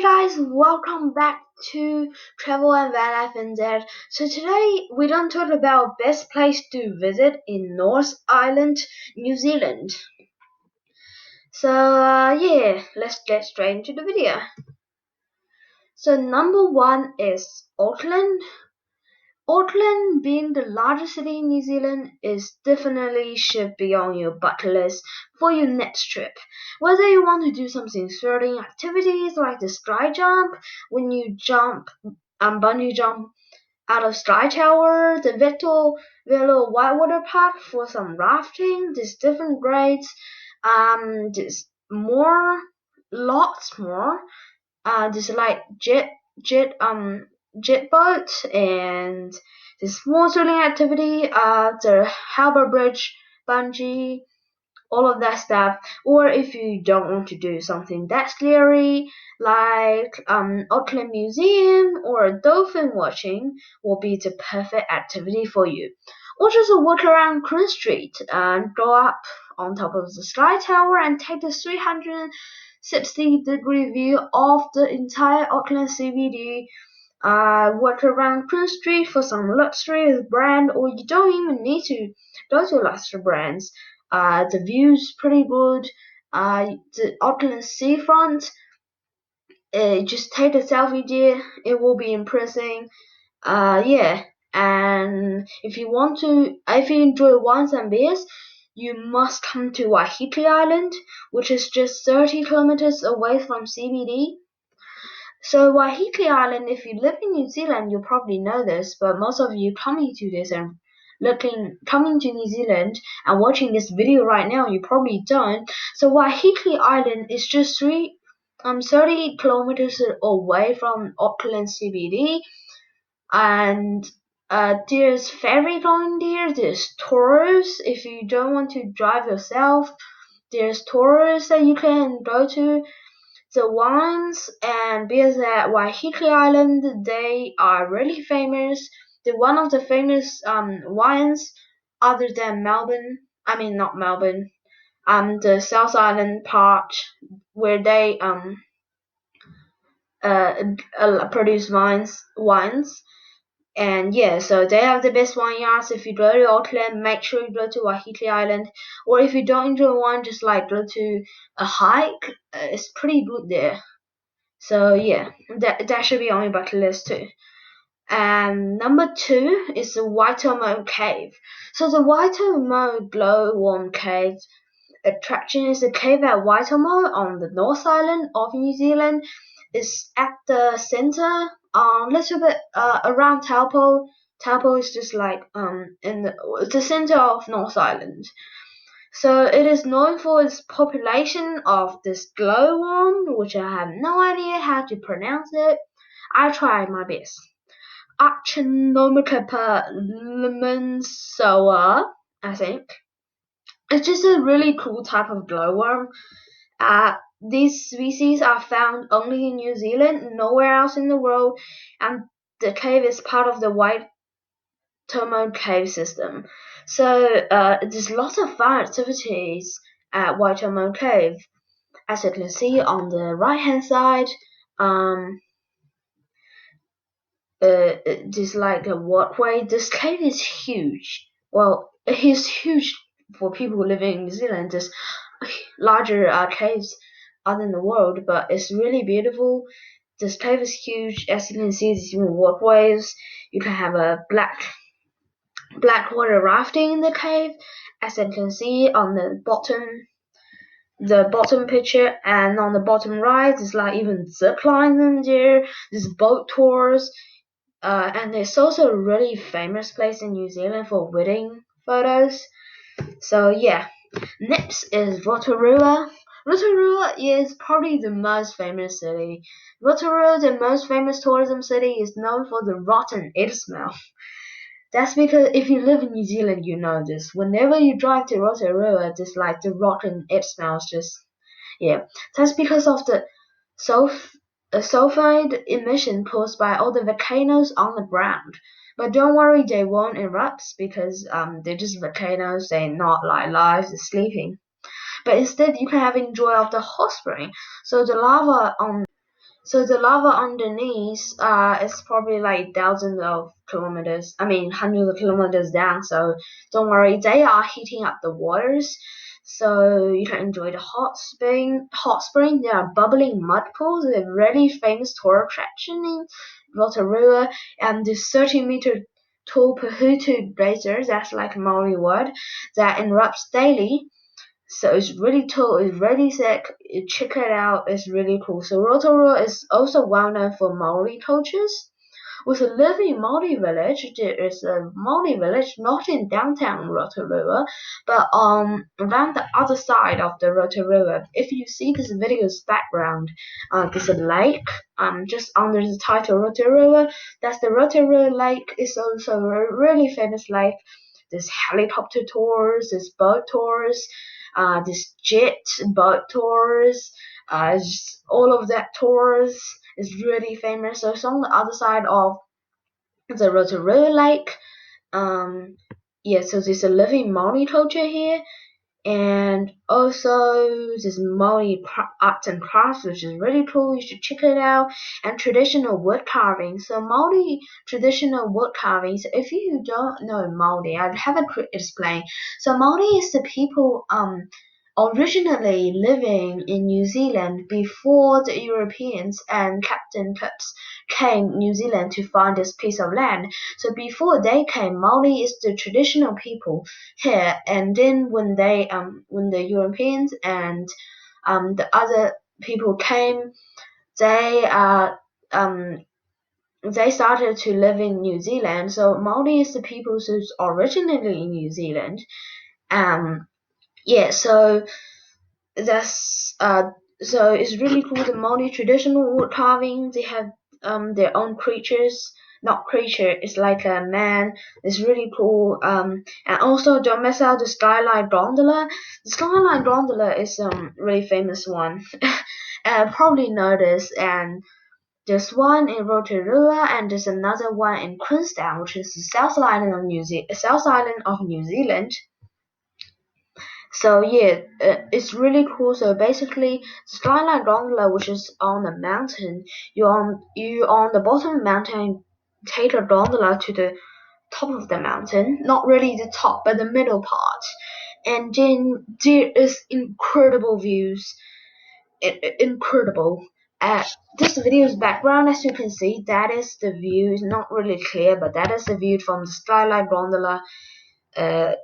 Guys, welcome back to Travel and Van Life and Dad. So today we don't talk about best place to visit in North Island, New Zealand. So yeah, let's get straight into the video. So number one is Auckland. Auckland, being the largest city in New Zealand, is definitely should be on your bucket list for your next trip. Whether you want to do something thrilling activities like the sky jump, when you jump bungee jump out of Sky Tower, the Velo Whitewater Park for some rafting, there's different grades, there's more, lots more. There's like jet boats and the small sailing activity, the Harbour Bridge, bungee, all of that stuff. Or if you don't want to do something that scary, like Auckland Museum or dolphin watching, will be the perfect activity for you. Or just a walk around Queen Street and go up on top of the Sky Tower and take the 360-degree view of the entire Auckland CBD. Walk around Queen Street for some luxury brand, or you don't even need to go to luxury brands. The view's pretty good. The Auckland seafront, just take a selfie there. It will be impressive. Yeah. And if you enjoy wines and beers, you must come to Waiheke Island, which is just 30 kilometers away from CBD. So Waiheke Island, if you live in New Zealand, you probably know this, but most of you coming to New Zealand and watching this video right now, you probably don't. So Waiheke Island is just 30 kilometers away from Auckland CBD, and there's ferry going there. There's tours if you don't want to drive yourself. There's tours that you can go to. The wines and beers at Waiheke Island, they are really famous. They're one of the famous wines other than Melbourne. I mean, not Melbourne. The South Island part where they produce wines. And yeah, so they have the best vineyards. If you go to Auckland, make sure you go to Waiheke Island. Or if you don't enjoy wine, just like go to a hike. It's pretty good there. So yeah, that should be on your bucket list too. And number two is the Waitomo Cave. So the Waitomo glowworm cave attraction is a cave at Waitomo on the North Island of New Zealand. It's at the center, little bit around Taupo. Taupo is just like in the center of North Island. So it is known for its population of this glowworm, which I have no idea how to pronounce it. I try my best. Actinomycopa lemonsoa, I think. It's just a really cool type of glowworm. These species are found only in New Zealand, nowhere else in the world, and the cave is part of the Waitomo cave system. So there's lots of fun activities at Waitomo Cave. As you can see on the right hand side, there's like a walkway. This cave is huge. Well, it is huge for people who live in New Zealand. There's larger caves out in the world, but it's really beautiful. This cave is huge. As you can see, there's even walkways. You can have a black water rafting in the cave, as you can see on the bottom picture, and on the bottom right there's like even zip lines in there. There's boat tours, and it's also a really famous place in New Zealand for wedding photos. So yeah, next is Rotorua. Rotorua is probably the most famous city. Rotorua, the most famous tourism city, is known for the rotten egg smell. That's because if you live in New Zealand, you know this. Whenever you drive to Rotorua, just like the rotten egg smells, just yeah. That's because of the sulfide emission caused by all the volcanoes on the ground. But don't worry, they won't erupt because they're just volcanoes. They're not like live, they're sleeping. But instead, you can have enjoy of the hot spring. So the lava So the lava underneath is probably like thousands of kilometers. I mean hundreds of kilometers down. So don't worry, they are heating up the waters. So you can enjoy the hot spring. Hot spring. There are bubbling mud pools. A really famous tour attraction in Rotorua, and this 30-meter tall Pahutu glacier. That's like a Maori word that erupts daily. So it's really tall, it's really thick. Check it out, it's really cool. So Rotorua is also well known for Maori cultures. With a living Maori village, there is a Maori village not in downtown Rotorua, but around the other side of the Rotorua. If you see this video's background, there's a lake just under the title Rotorua. That's the Rotorua Lake. It's also a really famous lake. There's helicopter tours, there's boat tours, this jet boat tours, all of that tours is really famous. So it's on the other side of the Rotorua Lake. Um, yeah, so there's a living Maori culture here, and also this Maori arts and crafts, which is really cool. You should check it out. And traditional wood carving. So Maori traditional wood carving. So if you don't know Maori, I'll have a quick explain. So Maori is the people originally living in New Zealand before the Europeans and Captain Cooks came New Zealand to find this piece of land. So before they came, Maori is the traditional people here, and then when the Europeans and the other people came, they um they started to live in New Zealand. So Maori is the people who's originally in New Zealand. Um yeah, that's so it's really cool. The Maori traditional wood carving. They have their own creatures. Not creature. It's like a man. It's really cool. And also don't miss out the skyline gondola. The skyline gondola is really famous one. Probably noticed. And there's one in Rotorua and there's another one in Queenstown, which is the South Island of New Zealand. So yeah, it's really cool. So basically, Skyline Gondola, which is on the mountain, you on the bottom of the mountain, take a gondola to the top of the mountain. Not really the top, but the middle part, and then there is incredible views. Incredible. This video's background, as you can see, that is the view. It's not really clear, but that is the view from the Skyline Gondola. Uh,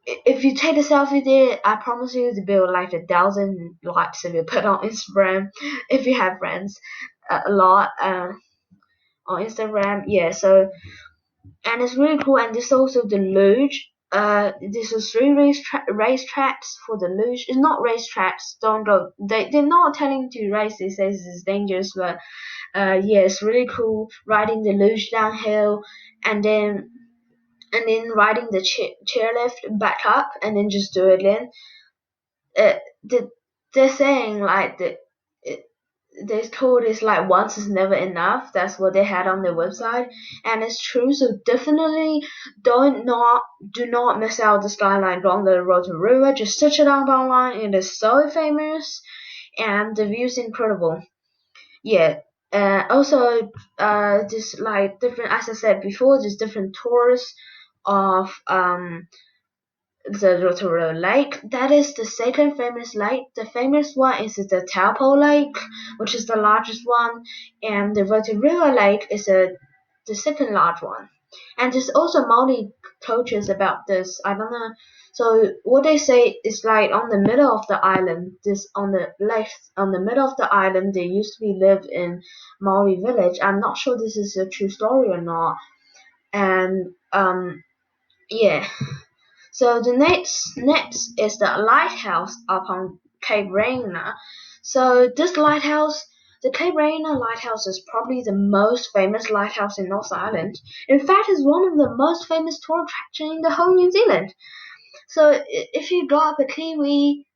if you take a selfie there, I promise you to build like 1,000 likes if you put on Instagram. If you have friends, a lot on Instagram. Yeah, so and it's really cool. And there's also the luge. This is three race tracks for the luge. It's not race tracks. Don't go. They're not telling you to race. They say it's dangerous, but yeah, it's really cool riding the luge downhill, and then riding the chairlift back up, and then just do it again. uh, the, they're saying like it, this code is like once is never enough. That's what they had on their website, and it's true. So definitely do not miss out the skyline on the road to Rotorua. Just search it out online. It is so famous, and the view is incredible. Yeah. Also, just like different, as I said before, just different tours of the Rotorua Lake. That is the second famous lake. The famous one is the Taupo Lake, which is the largest one, and the Rotorua Lake is the second large one. And there's also Maori cultures about this. I don't know. So what they say is like on the middle of the island. This on the left, on the middle of the island, they used to be live in Maori village. I'm not sure this is a true story or not. And yeah. So the next is the lighthouse upon Cape Rena. So this lighthouse, the Cape Rena lighthouse, is probably the most famous lighthouse in North Island. In fact, it's one of the most famous tour attractions in the whole New Zealand. So if you drop a kiwi,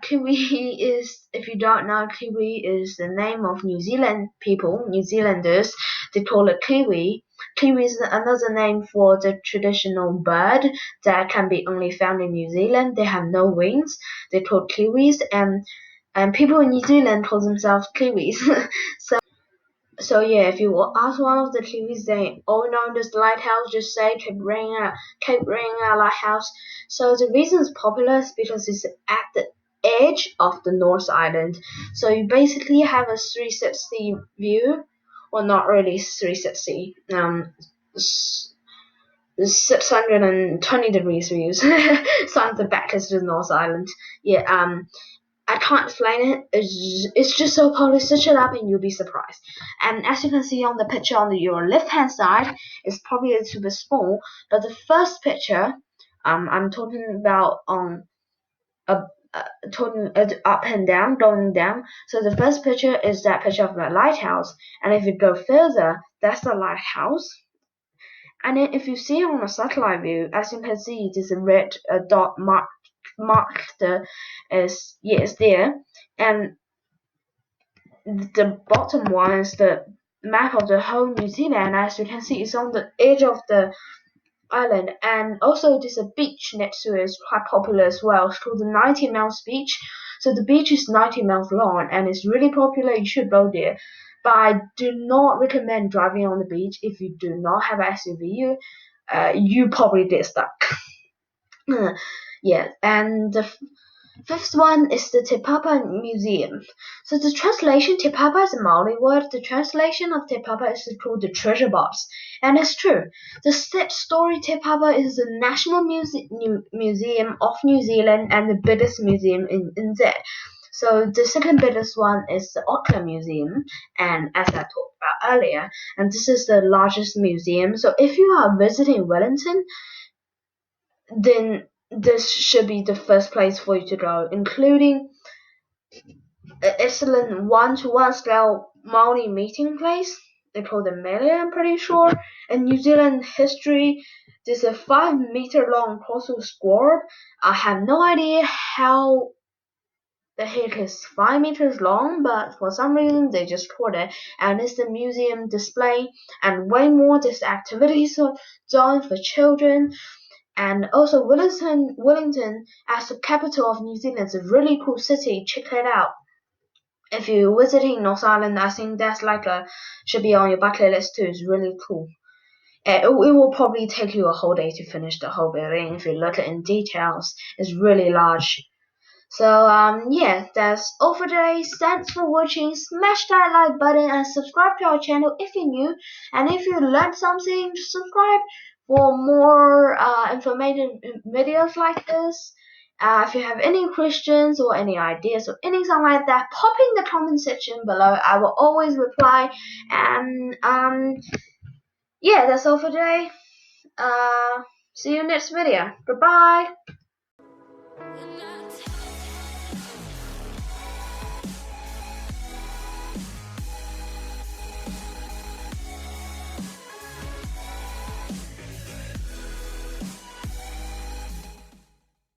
kiwi is, if you don't know, kiwi is the name of New Zealand people, New Zealanders. They call it kiwi. Kiwi is another name for the traditional bird that can be only found in New Zealand. They have no wings. They're called kiwis, and and people in New Zealand call themselves Kiwis. So yeah, if you ask one of the Kiwis, they all know this lighthouse. Just say Cape Reinga Lighthouse. So the reason it's popular is because it's at the edge of the North Island. So you basically have a 360 view, well, not really 360. 620 degrees views. Sounds the back is the North Island. Yeah. I can't explain it. It's just so popular. Search it up and you'll be surprised. And as you can see on the picture on your left hand side, it's probably a little bit small. But the first picture, I'm talking about a talking up and down, going down. So the first picture is that picture of the lighthouse, and if you go further, that's the lighthouse. And then if you see it on a satellite view, as you can see, there's a red dot marked is there, and the bottom one is the map of the whole New Zealand. As you can see, it's on the edge of the island, and also there's a beach next to it. It's quite popular as well. It's called the 90 Miles Beach. So the beach is 90 miles long, and it's really popular. You should go there. But I do not recommend driving on the beach if you do not have an SUV. You probably get stuck. Yeah, and the fifth one is the Te Papa Museum. So the translation, Te Papa is a Maori word. The translation of Te Papa is called the treasure box. And it's true. The story Te Papa is the National Museum of New Zealand and the biggest museum in NZ. So the second biggest one is the Auckland Museum, and as I talked about earlier, and this is the largest museum. So if you are visiting Wellington, then this should be the first place for you to go, including an excellent one-to-one scale Maori meeting place. They call them Mele, I'm pretty sure. In New Zealand history, there's a 5-meter long coastal square. I have no idea how the heck is 5 meters long, but for some reason they just called it, and it's the museum display, and way more this activities zone for children. And also Wellington as the capital of New Zealand is a really cool city. Check it out. If you're visiting North Island, I think that's like should be on your bucket list too. It's really cool. It will probably take you a whole day to finish the whole building if you look at it in details. It's really large. So yeah, that's all for today. Thanks for watching. Smash that like button and subscribe to our channel if you're new. And if you learned something, subscribe for more informative videos like this. If you have any questions or any ideas or anything like that, pop in the comment section below. I will always reply. And yeah, that's all for today. See you next video. Goodbye.